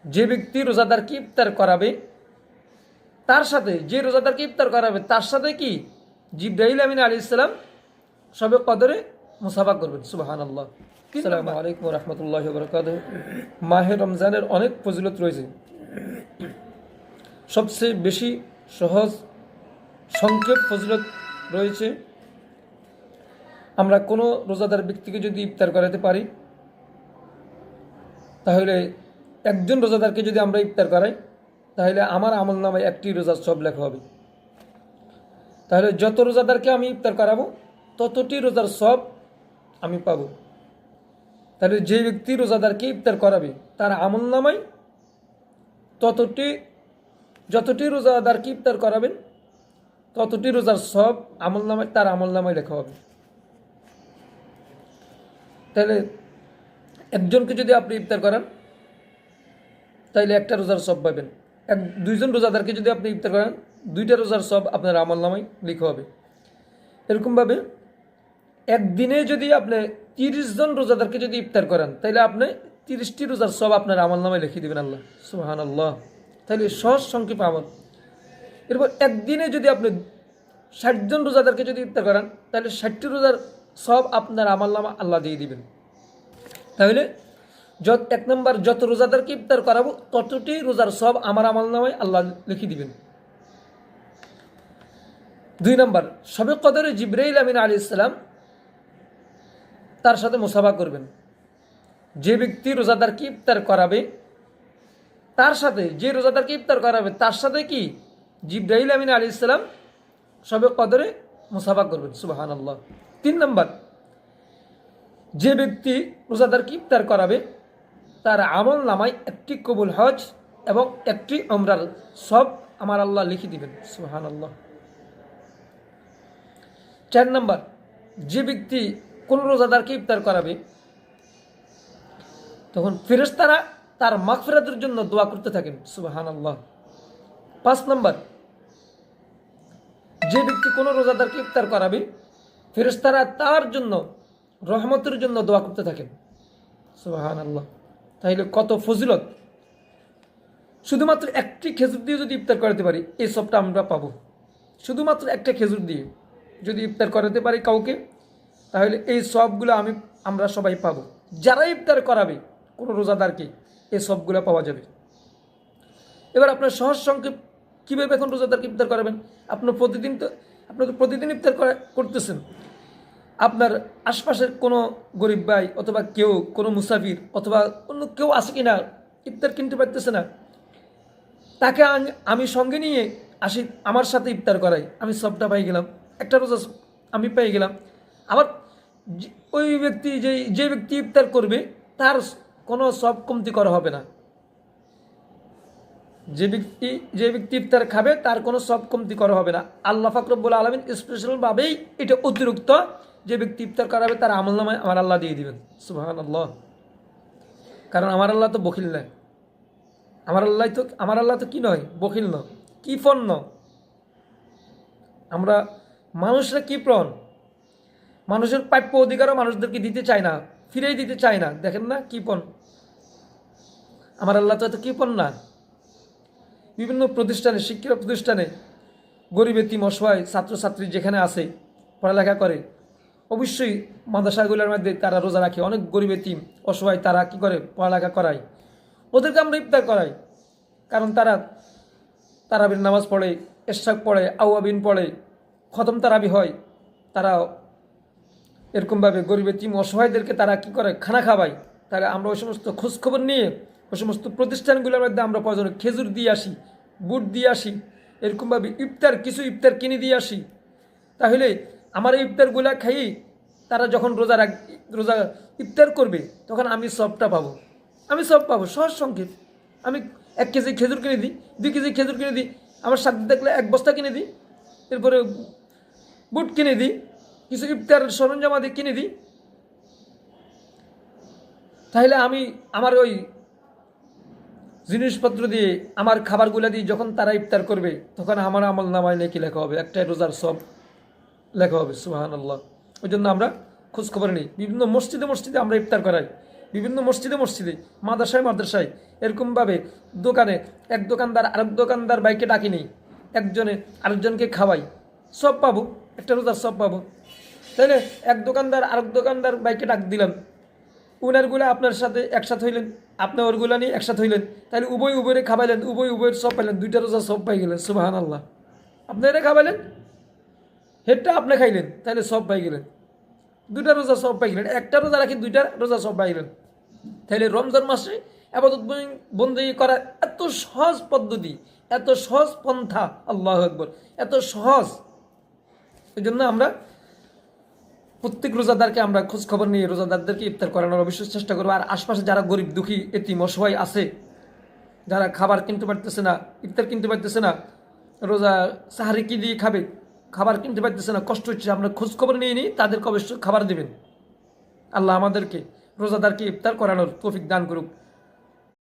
যে ব্যক্তি রোজাদারকে ইফতার করাবে তার সাথে, যে রোজাদারকে ইফতার করাবে তার সাথে কি জিবরাইল আমিন আলাইহিস সালাম সবে কদরে মুসাফা করবেন। সুবহানাল্লাহ। আসসালামু আলাইকুম ওয়া রাহমাতুল্লাহি ওয়া বারাকাতুহু। মাহে রমজানের অনেক ফজিলত রয়েছে। সবচেয়ে বেশি সহজ সংক্ষেপ ফজিলত রয়েছে। আমরা কোনো রোজাদার ব্যক্তিকে যদি ইফতার করাতে পারি, তাহলে একজন রোজাদারকে যদি আমরা ইফতার করাই, তাহলে আমার আমল নামায় একটি রোজার সব লেখা হবে। তাহলে যত রোজাদারকে আমি ইফতার করাবো ততটি রোজার সব আমি পাবো। তাহলে যে ব্যক্তি রোজাদারকে ইফতার করাবে তার আমল নামায় যতটি রোজাদারকে ইফতার করাবেন ততটি রোজার সব আমল নামায়, তার আমল নামায় লেখা হবে। তাহলে একজনকে যদি আপনি ইফতার করান তাইলে একটা রোজার সব পাবেন। দুইজন রোজাদারকে যদি আপনি ইফতার করান দুইটা রোজার সব আপনার আমল নামায় লেখা হবে। এরকমভাবে একদিনে যদি আপনি 30 জন রোজাদারকে যদি ইফতার করান তাহলে আপনি 30টি রোজার সব আপনার আমল নামায় লিখে দেবেন আল্লাহ। সুবহানাল্লাহ। তাহলে সহজ সংক্ষেপ আমল। এরপর একদিনে যদি আপনি 60 জন রোজাদারকে যদি ইফতার করান তাহলে 60টি রোজার সব আপনার আমল নামা আল্লাহ দিয়ে দিবেন। তাহলে এক নম্বর, যত রোজাদারকে ইফতার করাবো ততটি রোজার সব আমার আমল নামায় আল্লাহ লিখে দিবেন। 2 নম্বর, শবে কদরে জিবরাইল আমিন আলাইহিস সালাম তার সাথে মুসাফা করবেন। যে ব্যক্তি রোজাদারকে ইফতার করাবে তার সাথে, যে রোজাদারকে ইফতার করাবে তার সাথে কি জিবরাইল আমিন আলাইহিস সালাম শবে কদরে মুসাফা করবেন। সুবহানাল্লাহ। 3 নম্বর, যে ব্যক্তি রোজাদারকে ইফতার করাবে তার আমল নামায় একটি কবুল হজ এবং একটি উমরার সব আমার আল্লাহ লিখে দিবেন। সুবহানাল্লাহ। 4 নম্বর, যে ব্যক্তি কোন রোজাদারকে ইফতার করাবে তখন ফেরেশতারা তার মাগফিরাতের জন্য দোয়া করতে থাকেন। সুবহানাল্লাহ। 5 নম্বর, যে ব্যক্তি কোন রোজাদারকে ইফতার করাবে ফেরেশতারা তার জন্য রহমতের জন্য দোয়া করতে থাকেন। সুবহানাল্লাহ। তাইলে কত ফজিলত! শুধুমাত্র একটি খেজুর দিয়ে যদি ইফতার করাতে পারি এই সবটা আমরা পাবো। শুধুমাত্র একটা খেজুর দিয়ে যদি ইফতার করাতে পারি কাউকে তাহলে এই সবগুলো আমরা সবাই পাবো। যারা ইফতার করাবে কোনো রোজাদারকে এই সবগুলো পাওয়া যাবে। এবার আপনার সহজ সংক্ষেপ কীভাবে এখন রোজাদারকে ইফতার করাবেন? আপনার প্রতিদিন ইফতার করতেছেন, আপনার আশপাশের কোনো গরিব ভাই অথবা কেউ, কোনো মুসাফির অথবা অন্য কেউ আছে কি না ইফতার কিনতে পারতেছে না, তাকে আমি সঙ্গে নিয়ে আসি, আমার সাথে ইফতার করাই, আমি সবটা পাই গেলাম, একটা রোজা আমি পেয়ে গেলাম। আবার ওই ব্যক্তি যে ব্যক্তি ইফতার করবে তার কোনো সব কমতি করা হবে না। যে ব্যক্তি ইফতার খাবে তার কোনো সব কমতি করা হবে না। আল্লাহ পাক রব্বুল আলামিন স্পেশালভাবেই এটা অতিরিক্ত যে ব্যক্তি ইফতার করাবে তার আমল নামায় আমার আল্লাহ দিয়ে দিবেন। সুবহানাল্লাহ। কারণ আমার আল্লাহ তো বখিল নয়। আমার আল্লাহ তো কি নয়, বখিল নয়, কি পণ্য। আমরা মানুষরা কি প্রণ, মানুষের প্রাপ্য অধিকারও মানুষদেরকে দিতে চায় না, ফিরেই দিতে চায় না। দেখেন না কি পণ, আমার আল্লাহ তো এত কি পণ না। বিভিন্ন প্রতিষ্ঠানে, শিক্ষা প্রতিষ্ঠানে গরিব এতিম অসহায় ছাত্রছাত্রী যেখানে আছে পড়ালেখা করে, অবশ্যই মাদ্রাসাগুলোর মধ্যে তারা রোজা রাখে, অনেক গরিব এতিম অসহায় তারা কি করে পড়ালেখা করায়, ওদেরকে আমরা ইফতার করাই। কারণ তারা তারাবির নামাজ পড়ে, ইশরাক পড়ে, আওয়াবিন পড়ে, খতম তারাবি হয়, তারা এরকমভাবে গরিব এতিম অসহায়দেরকে তারা কি করে খানা খাওয়ায়। তাহলে আমরা ওই সমস্ত খোঁজখবর নিয়ে ওই সমস্ত প্রতিষ্ঠানগুলোর মধ্যে আমরা প্রয়োজনে খেজুর দিয়ে আসি, বুট দিয়ে আসি, এরকমভাবে কিছু ইফতার কিনে দিয়ে আসি। তাহলে আমার এই ইফতারগুলা খাই তারা যখন রোজা ইফতার করবে তখন আমি সবটা পাবো, সব পাবো। সহজ সংক্ষেপ, আমি 1 কেজি খেজুর কিনে দিই, 2 কেজি খেজুর কিনে দিই, আমার সাথে দেখলে 1 বস্তা কিনে দিই, এরপরে বুট কিনে দিই, কিছু ইফতার সরঞ্জামাদি কিনে দিই। তাহলে আমি আমার ওই জিনিসপত্র দিয়ে, আমার খাবারগুলো দিয়ে যখন তারা ইফতার করবে তখন আমার আমল নামায় নেকি লেখা হবে, একটা রোজার সব লেখা হবে। সুবহানাল্লাহ। ওই জন্য আমরা খোঁজখবর নিই, বিভিন্ন মসজিদে আমরা ইফতার করাই। বিভিন্ন মসজিদে মসজিদে, মাদ্রাসায় মাদ্রাসায়, এরকমভাবে দোকানে এক দোকানদার আরেক দোকানদার বাইকে ডাকি নেই, একজনে আরেকজনকে খাওয়াই, সব পাবো, একটা রোজার সব পাবো। তাই না? এক দোকানদার আরেক দোকানদার বাইকে ডাক দিলাম, উনারগুলা আপনার সাথে একসাথে হইলেন, আপনি ওরগুলা নিয়ে একসাথে হইলেন, তাহলে উভয় উভয়রে খাবাইলেন, উভয় উভয়ের সব পাইলেন, দুইটা রোজা সব পাই গেলেন। সুবাহান আল্লাহ। আপনি এটা খাবাইলেন, হেডটা আপনি খাইলেন, তাহলে সব পাই গেলেন, দুইটা রোজা সব পাই গেলেন। একটা রোজা রাখি দুইটা রোজা সব পাই গেলেন। তাহলে রমজান মাসে আবাদত বন্দী করার এত সহজ পদ্ধতি, এত সহজ পন্থা, আল্লাহু আকবার, এত সহজ। এই জন্য আমরা প্রত্যেক রোজাদারকে আমরা খোঁজ খবর নিয়ে রোজাদারদেরকে ইফতার করানোর অবশ্যই চেষ্টা করবো। আর আশপাশে যারা গরিব দুঃখী এতিম অসহায় আছে, যারা খাবার কিনতে পারতেছে না, ইফতার কিনতে পারতেছে না, রোজা সাহারি কি দিয়ে খাবে, খাবার কিনতে পারতেছে না, কষ্ট হচ্ছে, আমরা খোঁজ খবর নিয়ে নিই, তাদেরকে অবশ্যই খাবার দেবেন। আল্লাহ আমাদেরকে রোজাদারকে ইফতার করানোর তৌফিক দান করুক।